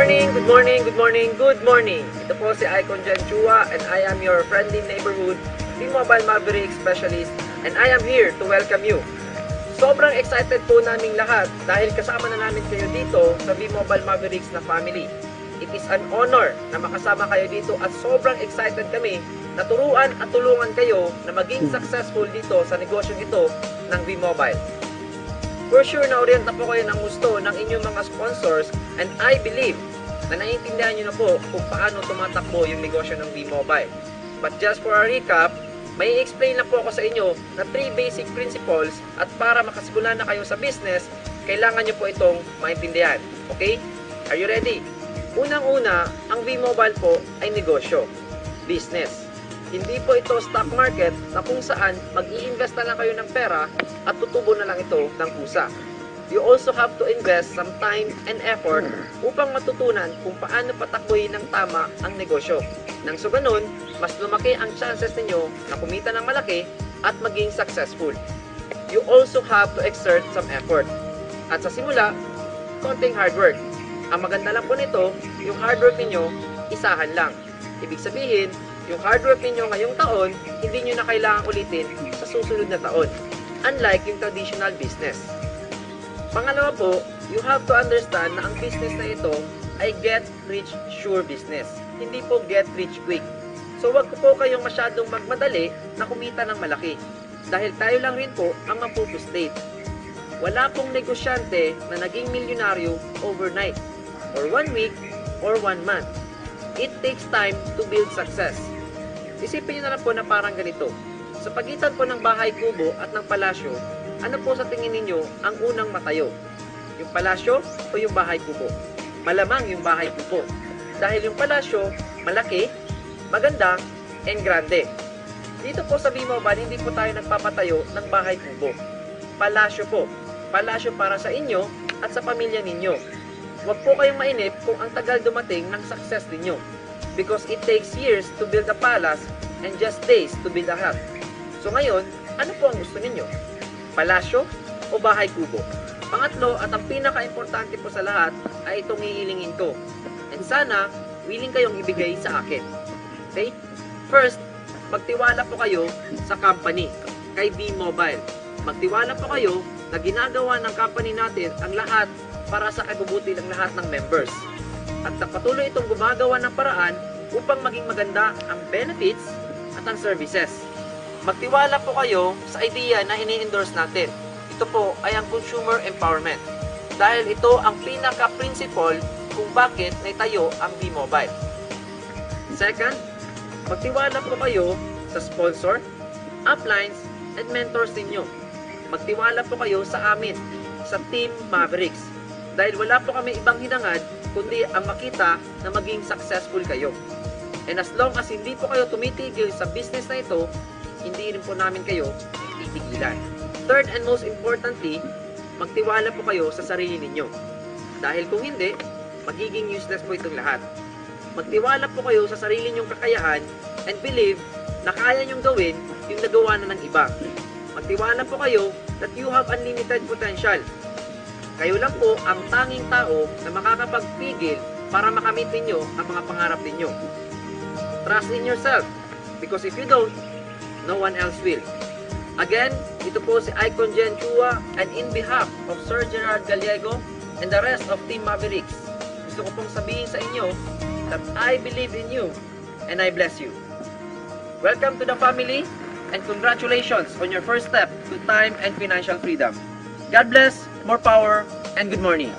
morning, good morning, good morning, good morning. Ito po si Icon Jen Chua and I am your friendly neighborhood V-Mobile Maverick Specialist and I am here to welcome you. Sobrang excited po naming lahat dahil kasama na namin kayo dito sa V-Mobile Mavericks na family. It is an honor na makasama kayo dito at sobrang excited kami na turuan at tulungan kayo na maging successful dito sa negosyong ito ng V-Mobile. For sure na orient na po kayo ng gusto ng inyong mga sponsors and I believe na naiintindihan nyo na po kung paano tumatakbo yung negosyo ng V-Mobile. But just for a recap, may explain lang po ako sa inyo na 3 basic principles at para makasigula na kayo sa business, kailangan nyo po itong maintindihan. Okay? Are you ready? Unang-una, ang V-Mobile po ay negosyo, business. Hindi po ito stock market na kung saan mag-i-invest na lang kayo ng pera at tutubo na lang ito ng kusa. You also have to invest some time and effort upang matutunan kung paano patakbuhin ng tama ang negosyo. Nang so ganun, mas lumaki ang chances ninyo na kumita ng malaki at maging successful. You also have to exert some effort. At sa simula, konting hard work. Ang maganda lang po nito, yung hard work ninyo, isahan lang. Ibig sabihin, yung hard work ninyo ngayong taon, hindi nyo na kailangan ulitin sa susunod na taon. Unlike yung traditional business. Pangalawa po, you have to understand na ang business na ito ay get rich sure business. Hindi po get rich quick. So wag po kayong masyadong magmadali na kumita ng malaki. Dahil tayo lang rin po ang mapupustate. Wala pong negosyante na naging milyonaryo overnight, or 1 week, or 1 month. It takes time to build success. Isipin nyo na lang po na parang ganito. Sa pagitan po ng bahay kubo at ng palasyo, ano po sa tingin ninyo ang unang matayo? Yung palasyo o yung bahay kubo? Malamang yung bahay kubo. Dahil yung palasyo, malaki, maganda, and grande. Dito po sa V-Mobile, hindi po tayo nagpapatayo ng bahay kubo. Palasyo po. Palasyo para sa inyo at sa pamilya ninyo. Huwag po kayong mainip kung ang tagal dumating ng success ninyo. Because it takes years to build a palace and just days to build a hut. So ngayon, ano po ang gusto ninyo? Palasyo o bahay kubo? Pangatlo at ang pinaka-importante po sa lahat ay itong hihilingin ko. And sana, willing kayong ibigay sa akin. Okay? First, magtiwala po kayo sa company, kay V-Mobile. Magtiwala po kayo na ginagawa ng company natin ang lahat para sa kabubuti ng lahat ng members. At patuloy itong gumagawa ng paraan upang maging maganda ang benefits at ang services. Magtiwala po kayo sa idea na ini-endorse natin. Ito po ay ang consumer empowerment. Dahil ito ang pinaka-principle kung bakit naitayo ang V-Mobile. Second, magtiwala po kayo sa sponsor, uplines, and mentors ninyo. Magtiwala po kayo sa amin, sa Team Mavericks. Dahil wala po kami ibang hinangad kundi ang makita na maging successful kayo. And as long as hindi po kayo tumitigil sa business na ito, hindi rin po namin kayo titigilan. Third and most importantly, magtiwala po kayo sa sarili ninyo. Dahil kung hindi, magiging useless po itong lahat. Magtiwala po kayo sa sarili nyong kakayahan and believe na kaya nyong gawin yung nagawa na ng iba. Magtiwala po kayo that you have unlimited potential. Kayo lang po ang tanging tao na makakapagpigil para makamit ninyo ang mga pangarap ninyo. Trust in yourself because if you don't, no one else will. Again, ito po si Icon Jen Chua and in behalf of Sir Gerard Gallego and the rest of Team Mavericks, gusto ko pong sabihin sa inyo that I believe in you and I bless you. Welcome to the family and congratulations on your first step to time and financial freedom. God bless, more power, and good morning.